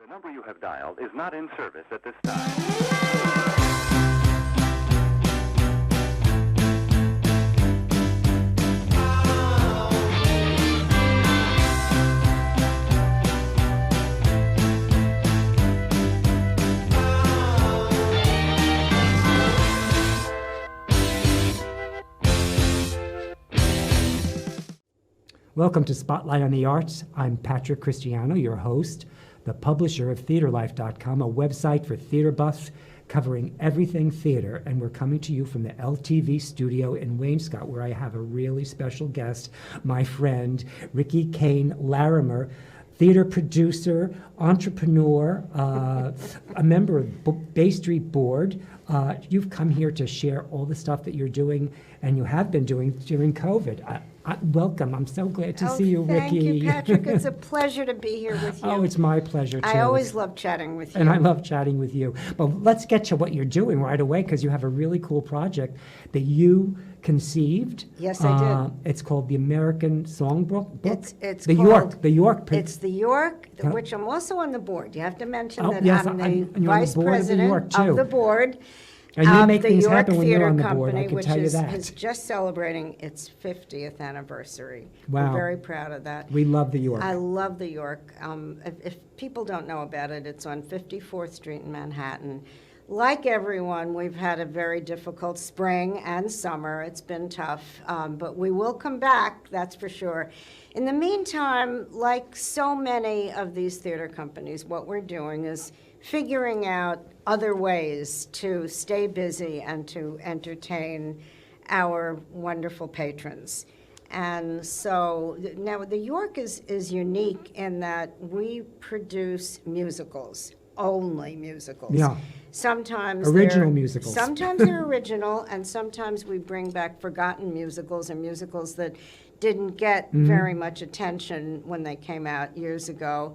number you have dialed is not in service at this time. Welcome to Spotlight on the Arts. I'm Patrick Christiano, your host, the publisher of TheaterLife.com, a website for theater buffs covering everything theater. And we're coming to you from the LTV studio in Wainscott, where I have a really special guest, my friend, Riki Kane Larimer, theater producer, entrepreneur, a member of Bay Street Board. You've come here to share all the stuff that you're doing, and you have been doing during COVID. Welcome. I'm so glad to see you, Riki. Thank you, Patrick. It's a pleasure to be here with you. Oh, it's my pleasure, too. I always love chatting with you. And I love chatting with you. But let's get to what you're doing right away, because you have a really cool project that you conceived. Yes, I did. It's called the American Songbook. It's the called, York. It's the York, which I'm also on the board. You have to mention that yes, I'm the you're vice on the board president of the York, too. of the board. And you make the things York happen when you're Theater on the board, Company, I can which tell you that. is just celebrating its 50th anniversary. Wow. We're very proud of that. We love the York. I love the York. If people don't know about it, it's on 54th Street in Manhattan. Like everyone, we've had a very difficult spring and summer. It's been tough, but we will come back, that's for sure. In the meantime, like so many of these theater companies, what we're doing is figuring out other ways to stay busy and to entertain our wonderful patrons. And so now the York is unique in that we produce musicals, only musicals. Yeah. Sometimes original musicals. Sometimes they're original, and sometimes we bring back forgotten musicals and musicals that didn't get very much attention when they came out years ago.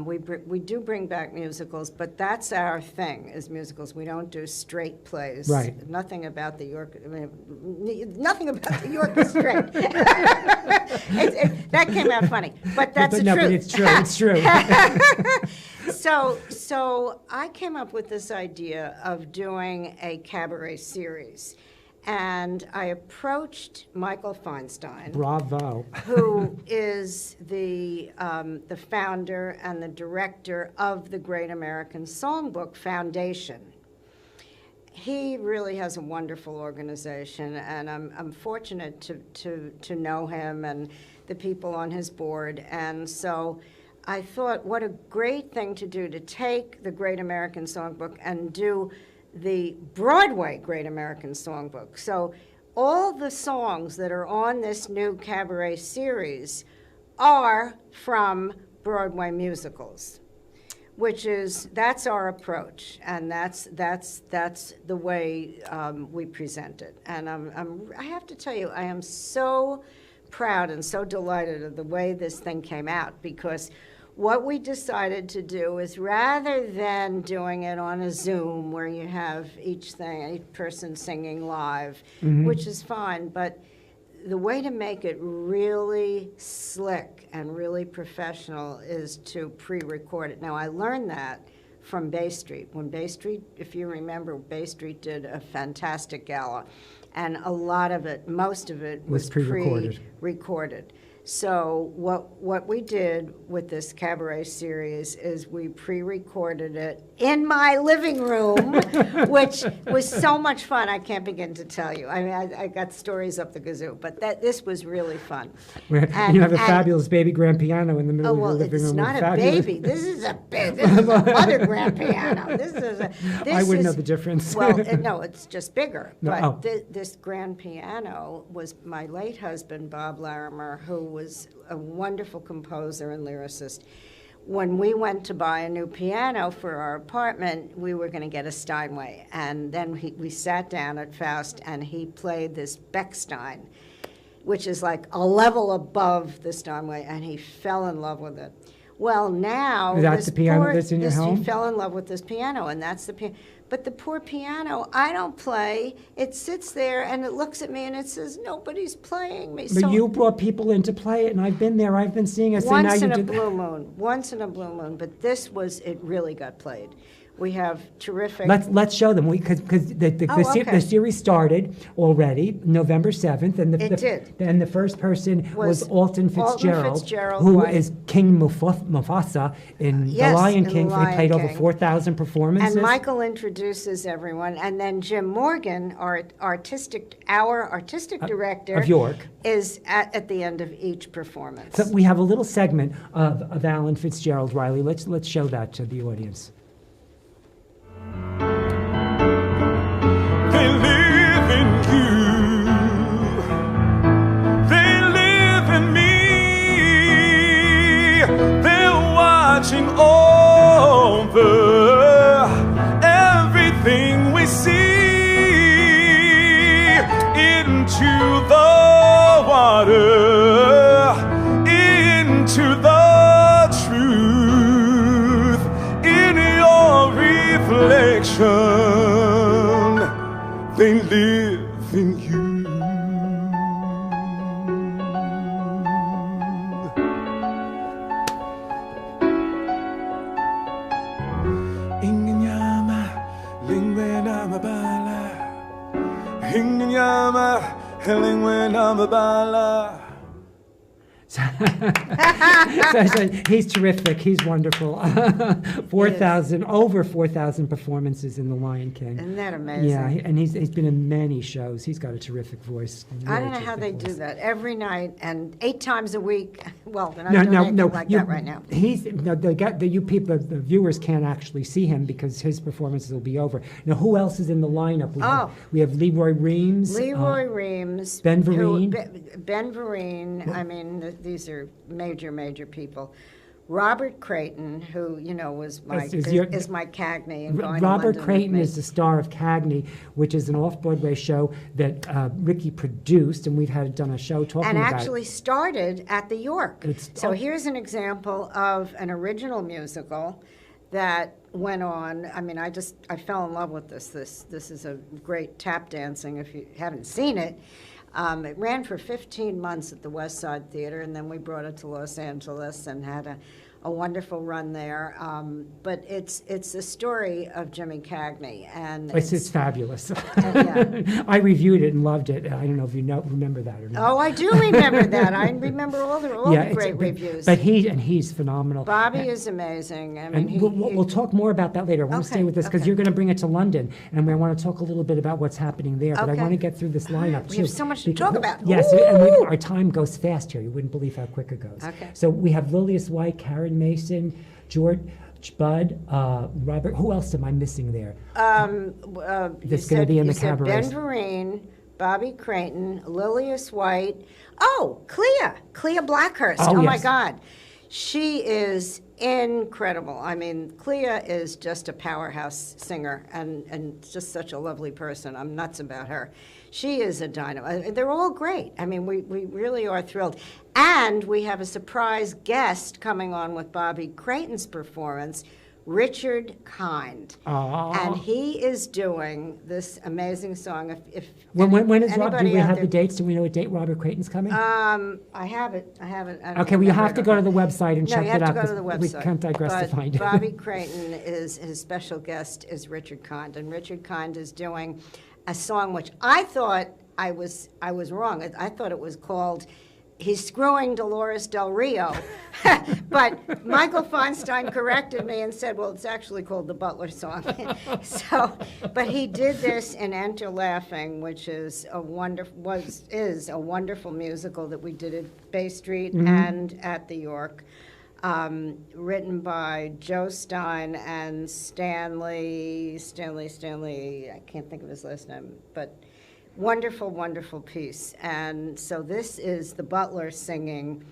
We do bring back musicals, but that's our thing, is musicals. We don't do straight plays. Right. Nothing about the York. Nothing about the York is straight. That came out funny, but that's the truth. But it's true. It's true. So I came up with this idea of doing a cabaret series. And I approached Michael Feinstein. Bravo. Who is the founder and the director of the Great American Songbook Foundation. He really has a wonderful organization, and I'm fortunate to know him and the people on his board. And so I thought, what a great thing to do, to take the Great American Songbook and do the Broadway Great American Songbook. So all the songs that are on this new cabaret series are from Broadway musicals, that's our approach, and that's the way we present it. And I have to tell you, I am so proud and so delighted of the way this thing came out, because what we decided to do is, rather than doing it on a Zoom where you have each person singing live, which is fine, but the way to make it really slick and really professional is to pre-record it. Now, I learned that from Bay Street. When Bay Street, if you remember, Bay Street did a fantastic gala, and a lot of it, most of it, was pre-recorded. So what we did with this cabaret series is we pre-recorded it in my living room, which was so much fun. I can't begin to tell you. I mean, I got stories up the kazoo, but this was really fun. And you have a fabulous baby grand piano in the middle of your living room. It's not a baby. This is a mother grand piano. I wouldn't know the difference. Well, no, it's just bigger. No, but this grand piano was my late husband, Bob Larimer, who was a wonderful composer and lyricist. When we went to buy a new piano for our apartment, we were going to get a Steinway. And then we sat down at Faust, and he played this Bechstein, which is like a level above the Steinway, and he fell in love with it. Well, now that's the piano that's in your home? He fell in love with this piano, and that's the piano. But the poor piano, I don't play. It sits there and it looks at me and it says, nobody's playing me. But you brought people in to play it, and I've been there. I've been seeing it. So now once you in a did- blue moon. Once in a blue moon. But this was, it really got played. We have terrific. Let's show them because the series started already November 7th, and It did. And the first person was Alton Fitzgerald, Fitzgerald, who right. is King Mufasa in Yes, The Lion in King. The He Lion played over King. 4,000 performances. And Michael introduces everyone, and then Jim Morgan, our artistic director of York, is at the end of each performance. So we have a little segment of Alan Fitzgerald, Riley. Let's show that to the audience. They live in you. They live in me. They're watching over everything we see. Into the water, into the truth, in your reflection. They live in you. Inganyama, lingwenamabala. Inganyama, lingwenamabala. So he's terrific. He's wonderful. Over 4,000 performances in The Lion King. Isn't that amazing? Yeah, and he's been in many shows. He's got a terrific voice. I don't know how they do that every night and 8 times a week. Well, they're not doing anything like that right now. The viewers can't actually see him because his performances will be over. Now, who else is in the lineup? We have Leroy Reams. Leroy Reams. Ben Vereen. Ben Vereen. I mean, these are major people. Robert Creighton, who was my Cagney. And going to Robert London Creighton with me. is the star of Cagney, which is an off-Broadway show that Riki produced, and we've done a show talking and about actually started at the York. So oh. here's an example of an original musical that went on. I mean, I fell in love with this. This is a great tap dancing if you haven't seen it. It ran for 15 months at the West Side Theater, and then we brought it to Los Angeles and had a wonderful run there. But it's the story of Jimmy Cagney, and it's fabulous. Yeah. I reviewed it and loved it. I don't know if you remember that or not. Oh, I do remember that. I remember all the great reviews. But he's phenomenal. Bobby is amazing. I mean, we'll talk more about that later. I want to stay with this because you're going to bring it to London, and I want to talk a little bit about what's happening there. But I want to get through this lineup too. We have so much to talk about. Yes, and our time goes fast here. You wouldn't believe how quick it goes. Okay. So we have Lilius White, Karen Mason, George Budd, Robert. Who else am I missing there? That's going to be in the cabaret. Ben Vereen, Bobby Creighton, Lilius White. Oh, Clea Blackhurst. Oh my yes. God. She is incredible. I mean, Clea is just a powerhouse singer and just such a lovely person. I'm nuts about her. She is a dynamo. They're all great. I mean, we really are thrilled. And we have a surprise guest coming on with Bobby Creighton's performance, Richard Kind. And he is doing this amazing song. When is Rob? Do we have the dates? Do we know what date Robert Creighton's coming? I have it. Okay, well, you have to go to the website and check it out. You have to go to the website. We can't digress to find it. Bobby Creighton his special guest is Richard Kind, and Richard Kind is doing a song which I thought I was wrong. I thought it was called He's Screwing Dolores Del Rio. But Michael Feinstein corrected me and said, well, it's actually called the Butler Song. But he did this in Enter Laughing, which is a wonderful musical that we did at Bay Street and at the York. Written by Joe Stein and Stanley, I can't think of his last name, but wonderful piece. And so this is the butler singing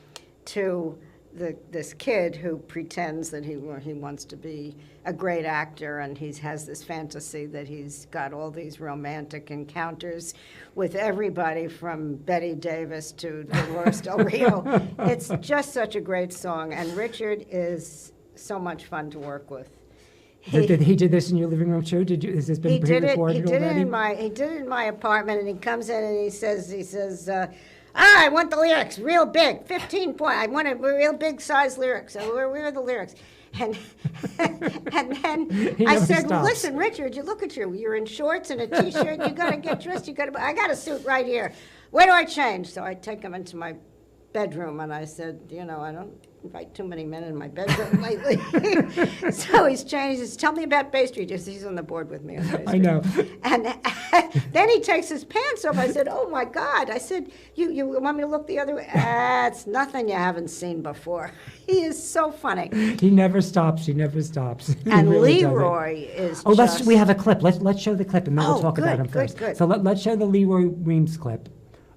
to this kid who pretends that he wants to be a great actor, and he has this fantasy that he's got all these romantic encounters with everybody from Betty Davis to Dolores Del Rio. It's just such a great song, and Richard is so much fun to work with. He did this in your living room too? Has this been pre-recorded already? He did it in my apartment, and he comes in and he says, I want the lyrics real big, 15 point. I want a real big size lyrics. So where are the lyrics? And and then I said, well, listen, Richard, you look at you. You're in shorts and a T-shirt. You got to get dressed. I got a suit right here. Where do I change? So I take him into my bedroom, and I said, I don't invite too many men in my bedroom lately. So he's changed. He says, tell me about Bay Street. He's on the board with me on Bay Street. I know. And then he takes his pants off. I said, oh, my God. I said, you want me to look the other way? It's nothing you haven't seen before. He is so funny. He never stops. He never stops. And really Leroy is we have a clip. Let's show the clip, and then we'll talk about him first. Good. So let's show the Leroy Weems clip.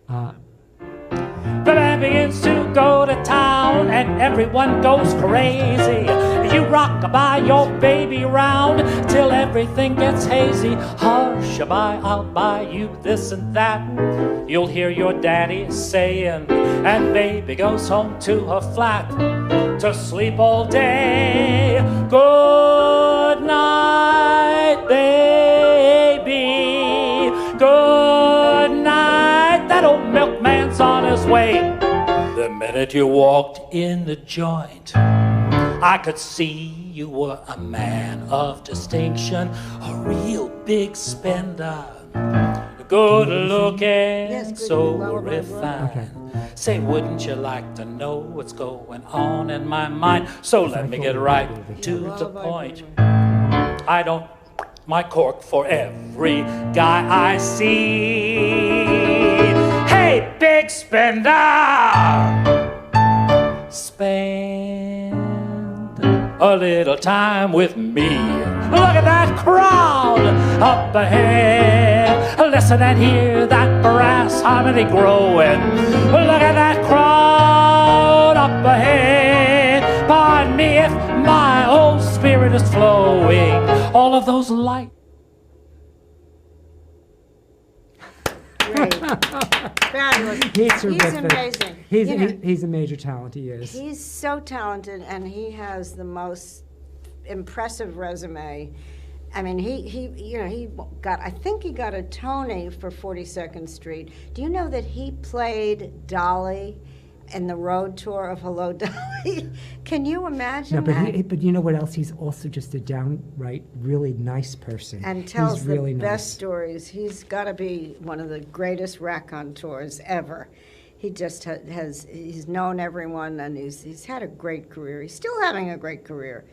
The band begins to go to town and everyone goes crazy. You rock-a-bye your baby round till everything gets hazy. Hush-a-bye, I'll buy you this and that. You'll hear your daddy saying, and baby goes home to her flat to sleep all day. Good night, baby. Good night. That old milkman's on his way. The minute you walked in the joint, I could see you were a man of distinction, a real big spender, good looking, so refined. Okay. Say, wouldn't you like to know what's going on in my mind? So let me get right to the point. I don't my cork for every guy I see. Hey, big spender, spend a little time with me. Look at that crowd up ahead. Listen and hear that brass harmony growing. Look at that crowd up ahead. Pardon me if my old spirit is flowing. All of those lights. Great. Fabulous. He's amazing. He's a major talent. He is. He's so talented, and he has the most impressive resume. I mean, he got, I think he got a Tony for 42nd Street. Do you know that he played Dolly in the road tour of Hello, Dolly? Can you imagine that? But you know what else? He's also just a downright really nice person. And tells he's really the nice. best stories. He's got to be one of the greatest raconteurs ever. He just he's known everyone, and he's had a great career. He's still having a great career.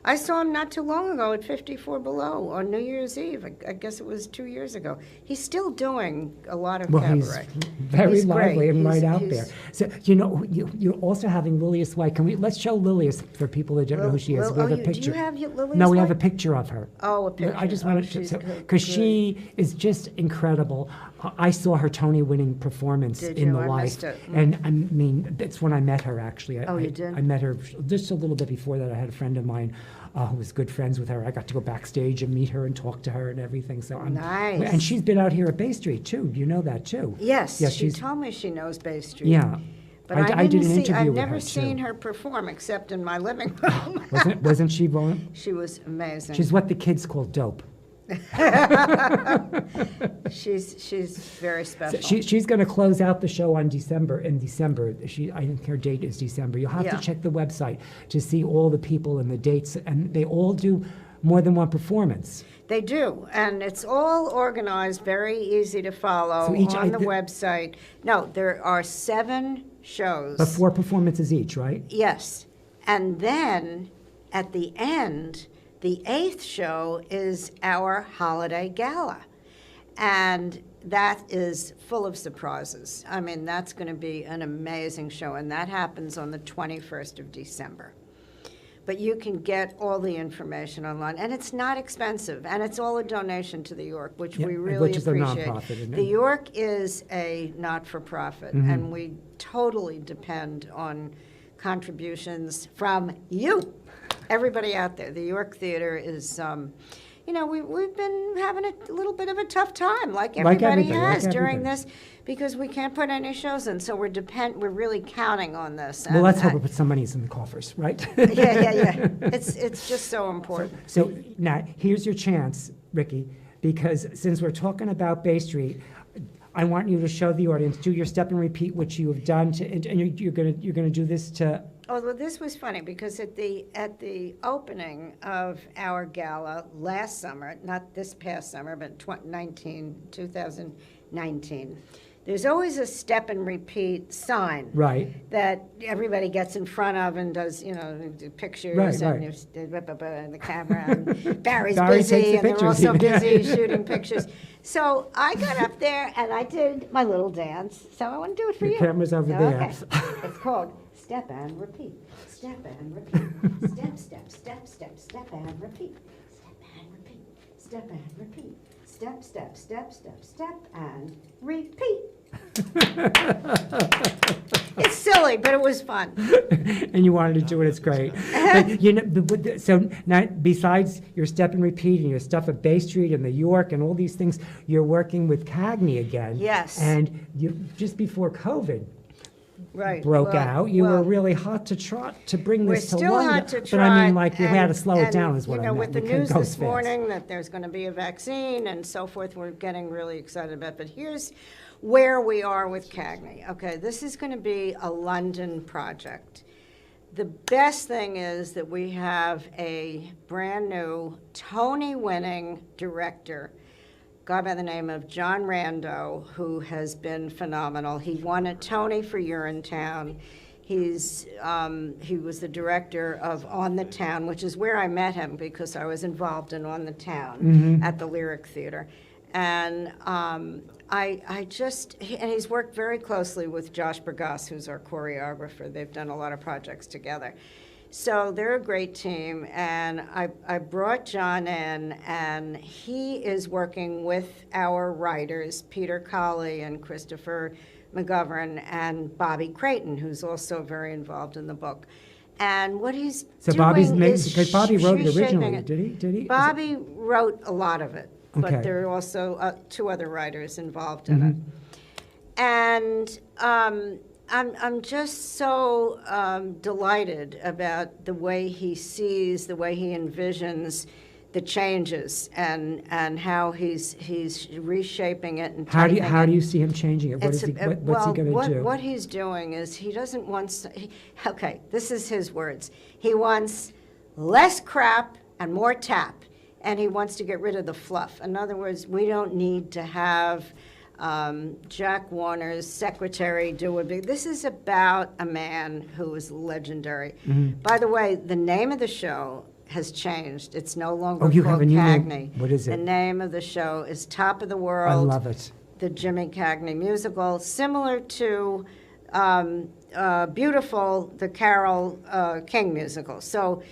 I saw him not too long ago at 54 Below on New Year's Eve. I guess it was 2 years ago. He's still doing a lot of cabaret. He's very lively and right out he's- there. So you're also having Lilius White. Let's show Lilius for people that don't know who she is. We have a picture. Do you have Lilius No, we have a White? picture of her. Oh, a picture. I just Oh, wanted she's to, good. because she is just incredible. I saw her Tony-winning performance Did in you? The I Life, missed it. and I mean that's when I met her. Actually, Oh, you did? I met her just a little bit before that. I had a friend of mine who was good friends with her. I got to go backstage and meet her and talk to her and everything. So Nice. And she's been out here at Bay Street too. You know that too. Yes, Yeah, she she's told me she knows Bay Street. yeah. But I did an see, interview I've with never her, seen too. her perform except in my living room. Wasn't she born? She was amazing. She's what the kids call dope. She's very special. So she's going to close out the show in December. I think her date is December. You'll have Yeah. to check the website to see all the people and the dates, and they all do more than one performance. They do, and it's all organized, very easy to follow So each- on the website. No, there are 7 shows. But 4 performances each, right? Yes, and then at the end, the 8th show is our holiday gala, and that is full of surprises. I mean, that's going to be an amazing show, and that happens on the 21st of December. But you can get all the information online, and it's not expensive, and it's all a donation to the York, which Yeah, we really which is a appreciate. nonprofit, isn't it? The York is a not-for-profit, and we totally depend on contributions from you, everybody out there. The York Theater is, we've been having a little bit of a tough time, like everybody has during this, because we can't put any shows in. So we're really counting on this. Well, let's hope we put some monies in the coffers, right? Yeah. It's just so important. So now here's your chance, Riki, because since we're talking about Bay Street, I want you to show the audience, do your step and repeat, which you have done, and you're gonna do this to. Oh, well, this was funny because at the opening of our gala last summer, not this past summer, but 2019, there's always a step and repeat sign. Right. That everybody gets in front of and does, do pictures and the camera. And Barry busy and they're also busy shooting pictures. So I got up there and I did my little dance. So I want to do it for you. The camera's over there. Okay. It's called step and repeat. Step and repeat. Step, step, step, step, step and repeat. Step and repeat. Step and repeat. Step, step, step, step, step and repeat. It's silly, but it was fun. And you wanted to do it, it's great. But, so now, besides your step and repeat and your stuff at Bay Street and the York and all these things, you're working with Cagney again. Yes. And you, just before COVID broke out, you were really hot to trot to bring this to London. We're still hot to trot. But I mean, like, we had to slow it down is what I meant. With the We couldn't news go this as fast. morning that there's going to be a vaccine and so forth, we're getting really excited about it. But here's where we are with Cagney. Okay, this is going to be a London project. The best thing is that we have a brand new Tony-winning director, a guy by the name of John Rando, who has been phenomenal. He won a Tony for Urinetown. He was the director of On the Town, which is where I met him because I was involved in On the Town at the Lyric Theater. And and he's worked very closely with Josh Burgas, who's our choreographer. They've done a lot of projects together. So they're a great team, and I brought John in, and he is working with our writers, Peter Colley and Christopher McGovern and Bobby Creighton, who's also very involved in the book. And what he's doing is because Bobby wrote it originally, reshaping did he? Bobby wrote a lot of it. Okay. But there are also two other writers involved in it. And I'm just so delighted about the way he sees, the way he envisions the changes, and how he's reshaping it and How do you see him changing it? What's he going to do? What he's doing is he doesn't want. Okay, this is his words. He wants less crap and more tap. And he wants to get rid of the fluff. In other words, we don't need to have Jack Warner's secretary do a big. This is about a man who is legendary. By the way, the name of the show has changed. It's no longer called Cagney. What is it? The name of the show is Top of the World. I love it. The Jimmy Cagney musical, similar to Beautiful, the Carole King musical. So.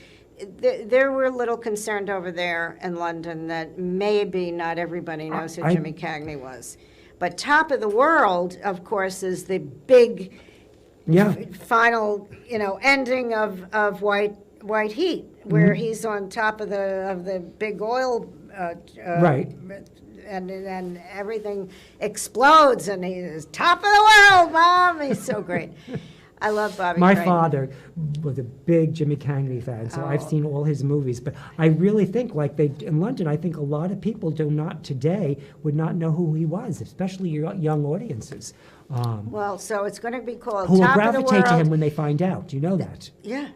They were a little concerned over there in London that maybe not everybody knows who Jimmy Cagney was. But Top of the World, of course, is the big final, ending of White Heat, where he's on top of the big oil, right, and everything explodes, and he's top of the world, Mom. He's so great. I love Bobby My Creighton. father was a big Jimmy Cagney fan, so I've seen all his movies. But I really think, in London, I think a lot of people today would not know who he was, especially young audiences. Well, so it's going to be called who will Top of the World. gravitate to him when they find out. Do you know that? Yeah,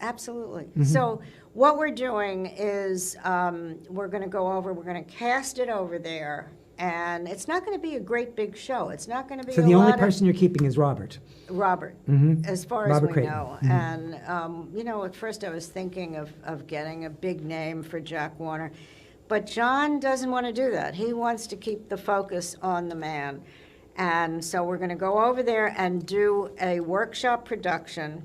absolutely. So what we're doing is we're going to cast it over there. And it's not going to be a great big show. It's not going to be so the only person you're keeping is Robert. As far as we Creighton. know. And, at first I was thinking of getting a big name for Jack Warner. But John doesn't want to do that. He wants to keep the focus on the man. And so we're going to go over there and do a workshop production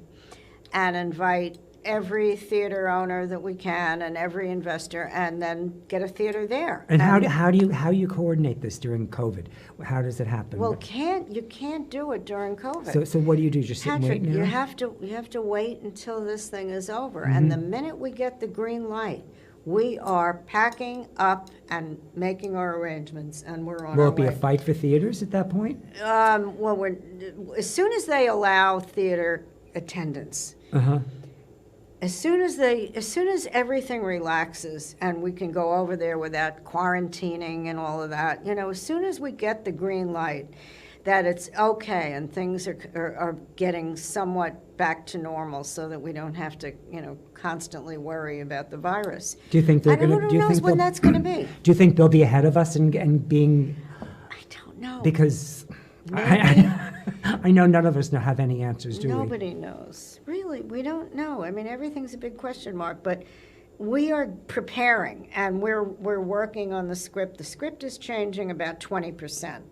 and invite every theater owner that we can and every investor, and then get a theater there. And how do you coordinate this during COVID? How does it happen? Well, you can't do it during COVID. So what do you do? Just sit and wait now? You have to wait until this thing is over. And the minute we get the green light, We are packing up and making our arrangements, and we're on Will our it be way. a fight for theaters at that point? Well, as soon as they allow theater attendance, Uh-huh. as soon as everything relaxes and we can go over there without quarantining and all of that, as soon as we get the green light that it's okay and things are getting somewhat back to normal so that we don't have to, constantly worry about the virus. Do you think they're going to? Who knows when that's going to be? Do you think they'll be ahead of us and being? I don't know. Because Maybe. I know none of us have any answers, do we? Nobody knows. Really, we don't know. I mean, everything's a big question mark, but we are preparing and we're working on the script. The script is changing about 20%.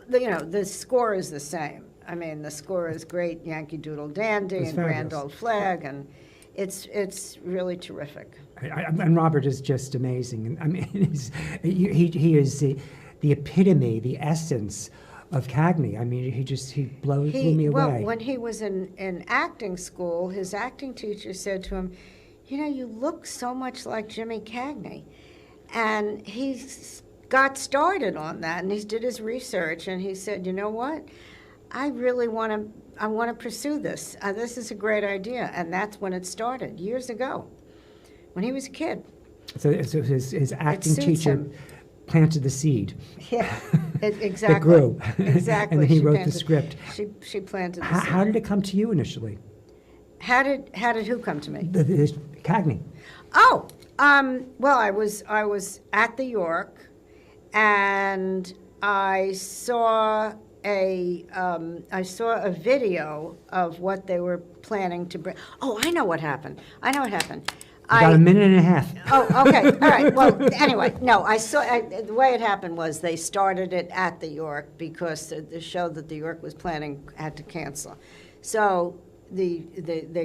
The score is the same. I mean, the score is great, Yankee Doodle Dandy It's and Grand fabulous. Old Flag, and it's really terrific. And Robert is just amazing. And I mean, he is the epitome, the essence of Cagney. I mean, he blew me Well, away. when he was in acting school, his acting teacher said to him, you look so much like Jimmy Cagney. And he got started on that, and he did his research, and he said, you know what? I really want to pursue this. This is a great idea. And that's when it started, years ago, when he was a kid. So his acting suits teacher him. planted the seed. Yeah, exactly. It grew. Exactly. And then he She wrote the planted- script. She planted the How seed. did it come to you initially? How did who come to me? The Cagney. Oh, well, I was at the York, and I saw a video of what they were planning to bring. Oh, I know what happened. About a minute and a half. Oh, okay, all right. Well, anyway, no, the way it happened was they started it at the York because the show that the York was planning had to cancel. So they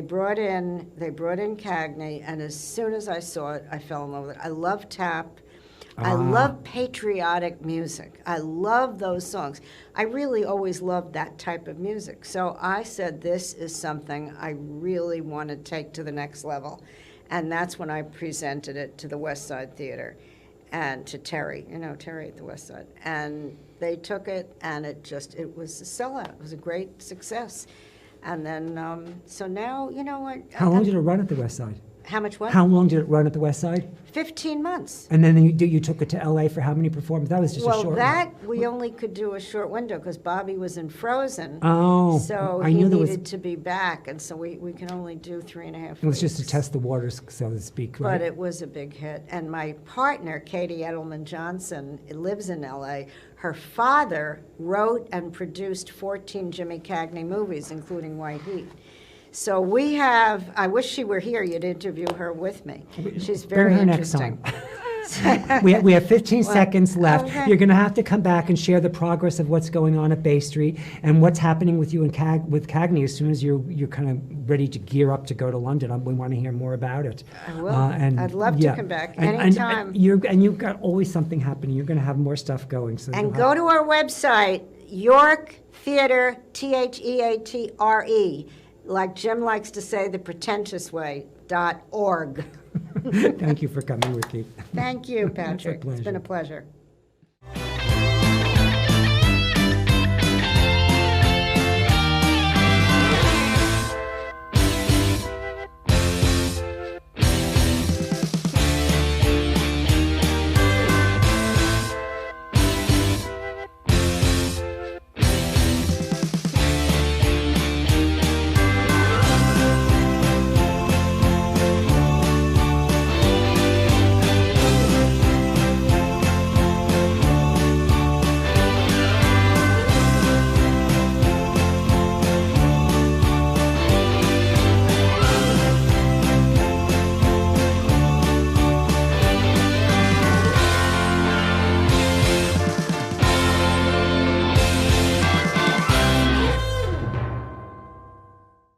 brought in Cagney, and as soon as I saw it, I fell in love with it. I love tap. I love patriotic music. I love those songs. I really always loved that type of music. So I said, this is something I really want to take to the next level. And that's when I presented it to the West Side Theater and to Terry, Terry at the West Side. And they took it, and it was a sellout. It was a great success. And then, so now, what? How long did it run at the West Side? How much what? How long did it run at the West Side? 15 months. And then you took it to L.A. for how many performances? That was just a Well, short that we only could do a short window because Bobby was in Frozen. Oh, So I he knew there was- needed to be back, and so we can only do 3.5 weeks. It was just to test the waters, so to speak, right? But it was a big hit. And my partner, Katie Edelman Johnson, lives in L.A. Her father wrote and produced 14 Jimmy Cagney movies, including White Heat. So we have, I wish she were here, you'd interview her with me. She's very Bring her next interesting. time. we have 15 seconds left. okay. You're going to have to come back and share the progress of what's going on at Bay Street and what's happening with you and with Cagney as soon as you're kind of ready to gear up to go to London. We want to hear more about it. I will. I'd love to come back anytime. You've got always something happening. You're going to have more stuff going. So And go to our website, York Theater, THEATRE, like Jim likes to say the pretentious way, .org. Thank you for coming, Riki. Thank you, Patrick. It's pleasure. been a pleasure.